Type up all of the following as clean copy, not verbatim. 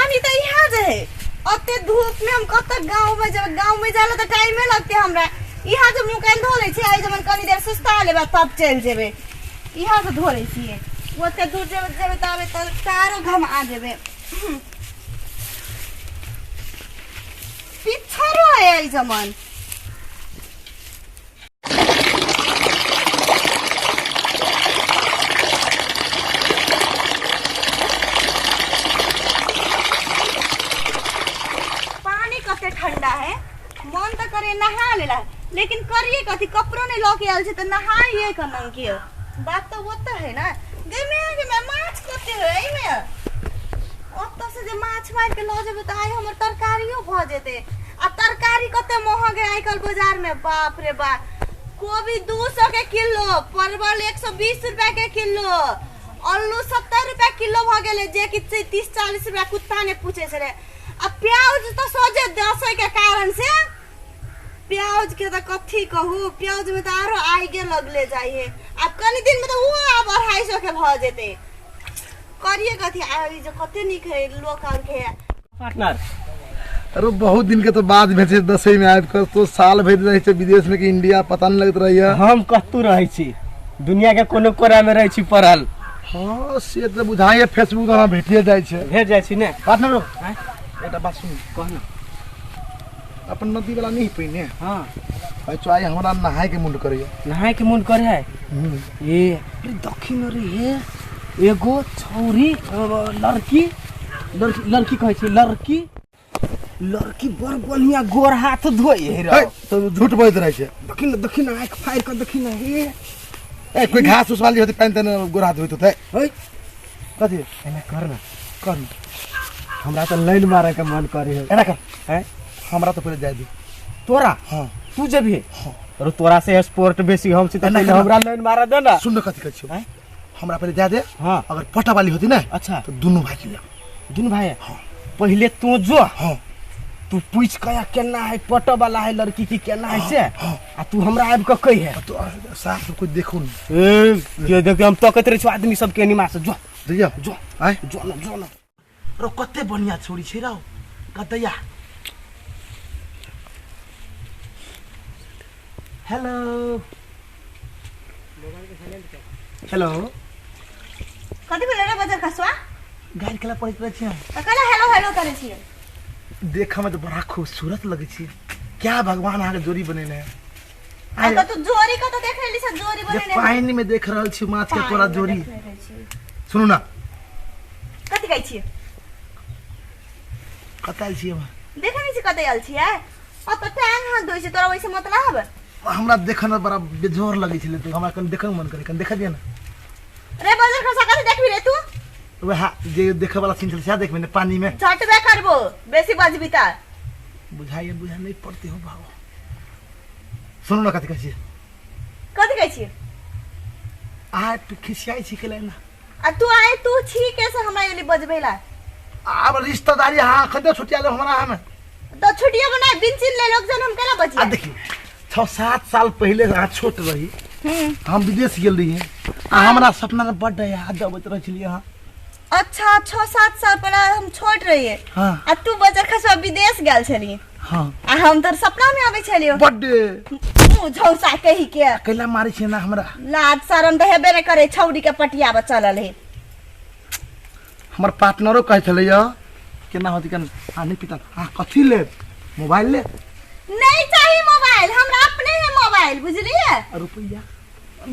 पानी तो यहाँ जे है अते धूप में हम कत गांव में जाला तो टाइम लगते हमरा यहाँ जो मुंह कान धो ले छी आई जमन कनी देर सुस्ता लेबा तब चल जेबे यहाँ से धो ले छी ओते दूर जेबे तबे त सारो घम आ जेबे पिछरो है आई जमन पानी कते ठंडा है मन तो करे नहा लेला लेकिन करिए कथी कपड़ों ने लॉक आयल छे त नहाइए कनन के बात तो वो तो है ना गे में माछ कते है एई में ओत्तो से जे माछ मार के ल जेबे त आई हमर तरकारियो भ जेते आ तरकारी कते महंगे आई कल बाजार में बाप रे बाप गोभी 200 के किलो परवल 120 रुपया के किलो आलू 70 रुपया किलो भ गेले जे कि 30 40 रुपया कुत्ता ने पूछे से रे अब प्याज तो सोचे 10 के कारण से प्याज के तो कथी कहू प्याज में तो आरो आगे लगले जाइए अब कनी दिन में तो वो अब 250 के भ जेते करिए कथी आई जो कते निक है लोग और के पार्टनर अरे बहुत दिन के तो बाद भेजे 10 में आब कर तो साल भेज रहे छे विदेश में कि इंडिया पता नहीं लगत रही है हम कतू रहै छी दुनिया के कोनो कोना में रहै छी पड़ल हां से तो बुझाइए फेसबुक में भेटिए जाय छे भेज जाय छी ने पार्टनर हां एटा बात सुन कहना अपन नदी वाला नहीं पहिने हां भाई चाय हमरा नहाए के मुंड करिए नहाए के मन करे है ए दक्षिण रे हे एगो छौरी लड़की कहै छी लड़की बड़ बढ़िया गोर हाथ धोई है रे तो झूठ बोलत रहे छे दक्षिण आंख फायर कर दक्षिण हे ए कोई घास उस वाली होती पैन तने गोर हाथ होइत है कथी एना कर कर हमरा तो लाइन मारे के मन करे है एना कर हैं हमरा तो पहले जाय दे तोरा हां तू जब है अरे तोरा से स्पोर्ट बेसी हम से पहले हमरा लाइन मारा दे ना सुन कथी कहै छी हमरा पहले जाय दे हां अगर पटा वाली होती ना अच्छा तो दोनों भाई के ले दोनों भाई हां पहले तू जो हां तू पूछ कया केना है पटा वाला है लड़की की केना है से आ तू हमरा आब के कहि है तो साफ कोई देखो न ये देख हम तकत रे छ आदमी सब के निमा से जो दिया जो आय जो न रो कते बढ़िया छोड़ी छै राव कतैया हेलो हेलो कथी बोले रे बाजार खसवा गाय केला पड़त रहे छै त कला हेलो हेलो करे छी देखा में तो बड़ा खूबसूरत लगे छी क्या भगवान आगे जोड़ी बनेने है आ तो जोरी का तो देख लेली से जोरी जब बनेने पानी में देख रहल छी माछ के तोरा जोड़ी सुनु ना कथी कहै छी कतल छी हम देखे नहीं छी कतै आल छी है आ तो टांग हाथ धोइ छी तोरा वैसे मतलब हमरा देखन में बड़ा बेजोर लगे छी तो हमरा कन देखन मन करे कन देख दिया ना रे बाजार खसा कथी देखबी रे तू वह जे देखे वाला सीन चल देख मैंने पानी में झटबे करबो बेसी बजबी त बुझाइए बुझा नहीं पड़ती हो भाव सुनो ना कथी कहै छी आ खिसियाई छी केला ना आ तू आए तू छी कैसे हमरा एली बजबेला अब रिश्तेदारी हां खदे छुटिया ले हमरा हम तो छुटिया बना बिनचिन ले लोग जन हम केला बची आ देखी 6-7 साल पहले हाथ छोट रही हम विदेश गेल रही आ हमरा सपना में बड़ याद आवत रह छलिए हां अच्छा 6-7 साल पहले हम छोट रहिए हां आ तू बाजार खसवा विदेश गेल छली हां आ हम तोर सपना में आबै छलियो बड्डे मुंह झौसा कहि के कैला मारी छी ना हमरा लाज शरम त हेबे नै करे छौड़ी के पटियाबा चलल है हमर पार्टनरो कहै छलै केना होती कन आनी पिता हां कथि ले मोबाइल ले नहीं चाहिए मोबाइल हमरा अपने है मोबाइल बुझलिए रुपया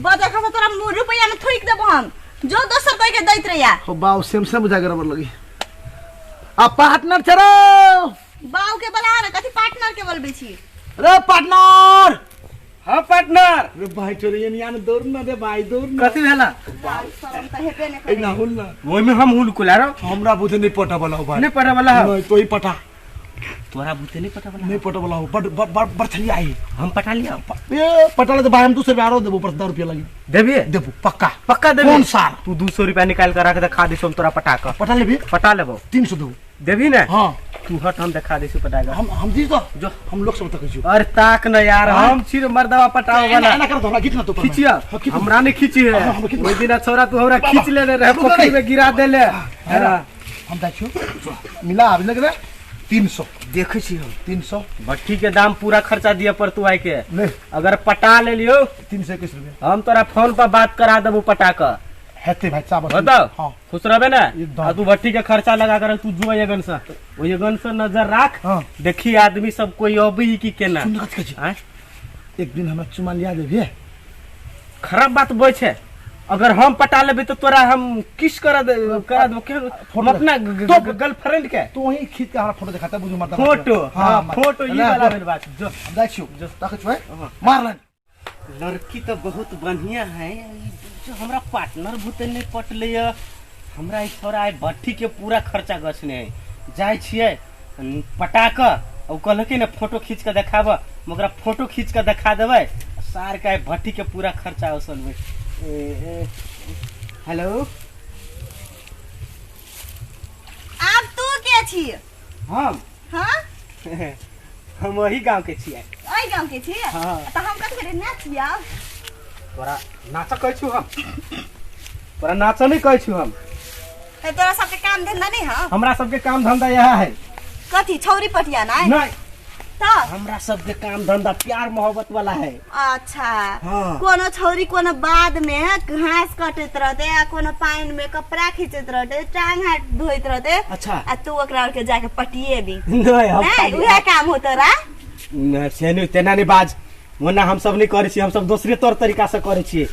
बाजार खसवा तोरा रुपया में थोइक देबो हम जो 200 रुपया के दैत रहिया हो बाऊ सेम बुझा गरबर लगी आ पार्टनर चलो बाऊ के बोला ना कथि पार्टनर के बोलबे छी रे पार्टनर हां पार्टनर रे भाई चोरे ये निया दौड़ ना रे भाई दौड़ ना कथि भेला लाज शरम त हेबे नै ए करे ना हुल ना ओइ में हम हुल कुला रो हमरा बुझे नहीं पटा वाला हो भाई नहीं पटा वाला नहीं तो ही पटा तोरा बुते नहीं पटा वाला नहीं पटा वाला हो बड़ थली आई हम पटा लिया ए पटाले तो भाई हम 200 रुपया आरो देबो पर 10 रुपया लगी देबे देबो पक्का पक्का देबे कौन साल तू 200 रुपया निकाल कर रख दे खा दे तोरा पटा का पटा लेबी पटा लेबो 300 दो देबी ना हां तू हट हम दिखा दे पटा का हम दी तो जो हम लोग सब तक अरे ताक न यार हम छिर मर्दवा पटाओ वाला ना कर तो हमरा कितना तो खींचिया हमरा ने खींची है ओइ दिन छोरा तू हमरा खींच लेने रहे पोखरी में गिरा देले है हम देखियो मिला अभी लग रहा 300 देखे छी हम 300 भट्ठी के दाम पूरा खर्चा दिए पर तू आइ के ले अगर पटा ले लियो 321 रुपया हम तोरा फोन पर बात करा देबो पटा का हेते भाई चावल बताओ हाँ खुश रहबे ना एकदम। आ तू भट्ठी के खर्चा लगा कर तू जो ये गन से वो ये गन से नजर राख हाँ। देखी आदमी सब कोई अबी की केना सुन कथि कहै छी आँय? एक दिन हमरा चुमा लिया देबे खराब बात बोल छे अगर हम पटा लेबे तो तोरा हम किस करा दे हम अपना गर्लफ्रेंड के तो वही खींच के हमरा फोटो दिखाता बुझू मरता फोटो हाँ फोटो ये वाला मेरी बात जो देखियो जो ताकत है मार ले लड़की तो बहुत बढ़िया है जो हमरा पार्टनर भूते नहीं पटले हमरा ई छोरा आई भट्ठी के पूरा खर्चा गछने है जाय छिए पटा के और कहलके ना फोटो खींच के देखाब मगर फोटो खींच के दिखा देबै सार के भट्ठी के पूरा खर्चा वसूल में हेलो आप तू के छी हम हाँ हम वही गांव के छिए ओइ गांव के छी हाँ। तो हम कथि करे नाचिया तोरा नाच कहै छु हम तोरा नाच नहीं कहै छु हम है तोरा सबके काम धंधा नहीं है हमरा सबके काम धंधा यह है कथि छौरी पटिया ना नहीं तो हमरा सबके काम धंधा प्यार मोहब्बत वाला है अच्छा हाँ। कोनो छौरी कोनो बाद में घास काटत रहते आ कोनो पानी में कपड़ा खींचत रहते टांग हाथ धोइत रहते अच्छा आ तू ओकरा के जाके पटिए भी नहीं हम नहीं उहे काम हो तोरा नहीं सेनु तेना नहीं बाज वरना हम सब नहीं करे छी हम सब दूसरे तौर तरीका से करे छी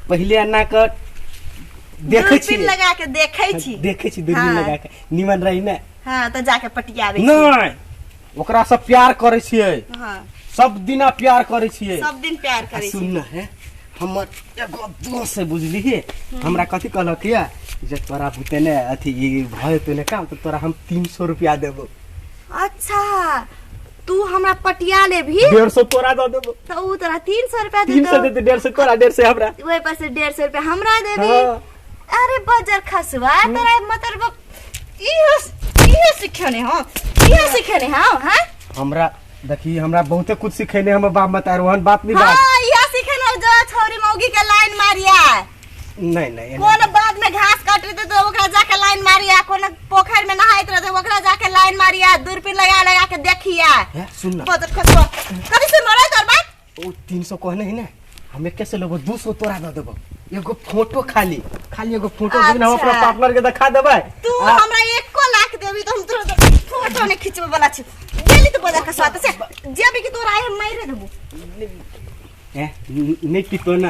पहले अन्ना का देखे छी दूरबीन लगा के देखे छी देखे छी दूरबीन हाँ। लगा के निमन रही ना हाँ तो जाके पटियाबे छी। नहीं ओकरा से प्यार करे छिए हाँ सब दिना प्यार करे छिए सब दिन प्यार करे छी सुन ना है हमर एगो दोस्त से बुझली है हमरा कथि कहलक या जे तोरा बुते ने अथी भय तने काम तो तोरा हम 300 रुपया देबो अच्छा तू हमरा पटिया ले भी 150 तोरा दे देबो तो ऊ तोरा 300 रुपया दे 300 दे 150 तोरा 150 हमरा वही पर से 150 रुपया हमरा दे दी हाँ। अरे बजर खसवा तोरा मतलब इहो सिखने हो इहो सिखने हो हां हमरा देखी हमरा बहुते कुछ सिखेने हम बाप मतार वहन बात नहीं बात हां इहो सिखने हो जो छोरी मौगी के लाइन मारिया नहीं कोन बाद में घास काट रहे तो ओकरा जाके लाइन मारिया कोन पोखर में नहाइत रहे तो ओकरा जाके लाइन मारिया दूरबीन लगा लगा के देखिया है सुन ना बजर खसवा कभी सुन रहा तोर बात ओ 300 कहने है ना हमें कैसे लेबो 200 तोरा दे देबो एगो फोटो खाली एगो फोटो अच्छा। हम अपना पार्टनर के दिखा देबै तू हमरा 1 लाख देबी तो हम तोरा फोटो ने खींचबे वाला छी गेली तो बजा का साथ से जेबी की तोरा हम मारे देबो ए नहीं पितो ना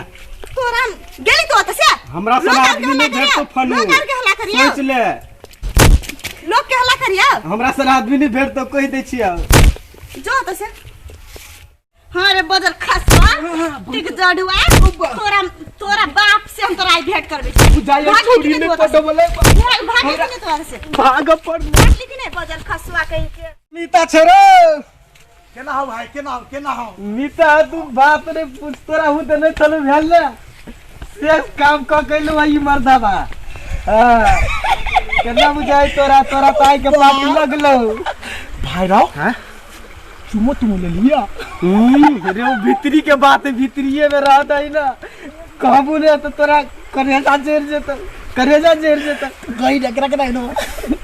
तोरा गेली तो से हमरा से आदमी नहीं भेट तो फनु लोग के हला करिया सोच ले लोग के हला करिया हमरा से आदमी नहीं भेट तो कह दे छिया जो तो से हां रे बदल खसवा टिक जड़ुआ तोरा बाप से हम तोरा भेंट करबे तू जाइए छोड़ी ने फोटो बोले भाग के तोरा से भाग पर लेकिन नहीं बदल खसवा कहीं के मीता छरो केना हो भाई केना हो मीता तू बाप रे पूछ तोरा हु त नहीं चलो भेल ले से काम क कैलो ई मर्दा बा हां केना बुझाई तोरा ताई के पाप लगलो भाई राव हां तुम ले लिया रे वो भीतरी के बात है भीतरीए में रहत है ना कहबू ने तो तोरा करेजा जेर जेता गई रगरा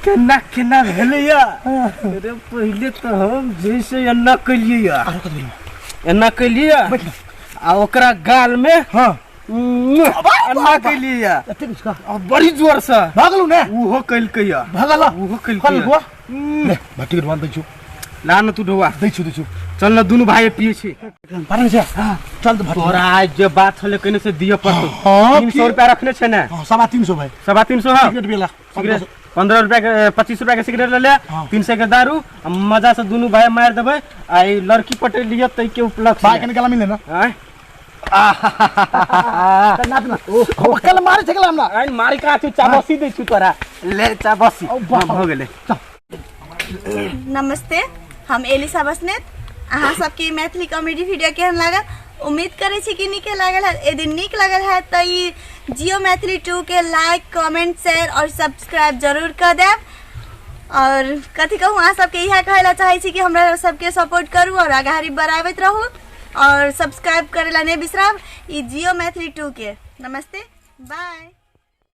के ना केना भेले या अरे पहले तो हम जैसे अन्ना कलिए एना कलिए आ ओकरा गाल में हां अन्ना कलिए एते उसका बड़ी जोर से भागलू ने उहो कलके या भागला उहो कल कलके हुआ ले भट्टी के मान दछु ला न तू ढोवा दछु चल न दोनों भाई पिए छी पानी से हां चल तो भट्टी तोरा आज जो बात होले कने से दिए पर हाँ, 300 रुपया रखने छे ना हां 350 भाई 350 है सिगरेट पिला सिगरेट 15 रुपया के 25 रुपया के सिगरेट ले ले हाँ। 300 के दारू मजा से दोनों भाई मार देबे आ ई लड़की पटे लियो तई के उपलक्ष्य भाई के निकाला मिले ना हैं ना ओ कल मारे छकला हमरा आई मारी का तू चाबसी दे छु तोरा ले चाबसी हो गेले नमस्ते हम एलिसा बसनेत अहाँ सबके मैथिली कॉमेडी वीडियो केहन लागल उम्मीद करे छी कि नीक लागल है यदि नीक लागल है तो ई जियो मैथिली 2 के लाइक कमेंट शेयर और सब्सक्राइब जरूर कर देब और कथी कहूँ अहाँ सबके इएह कहै ला चाहै छी कि हमरा सबके सपोर्ट करू और आगारी बढ़ाबैत रहू और सब्सक्राइब करे ला नहीं बिसरब ई जियो मैथिली 2 के नमस्ते बाय।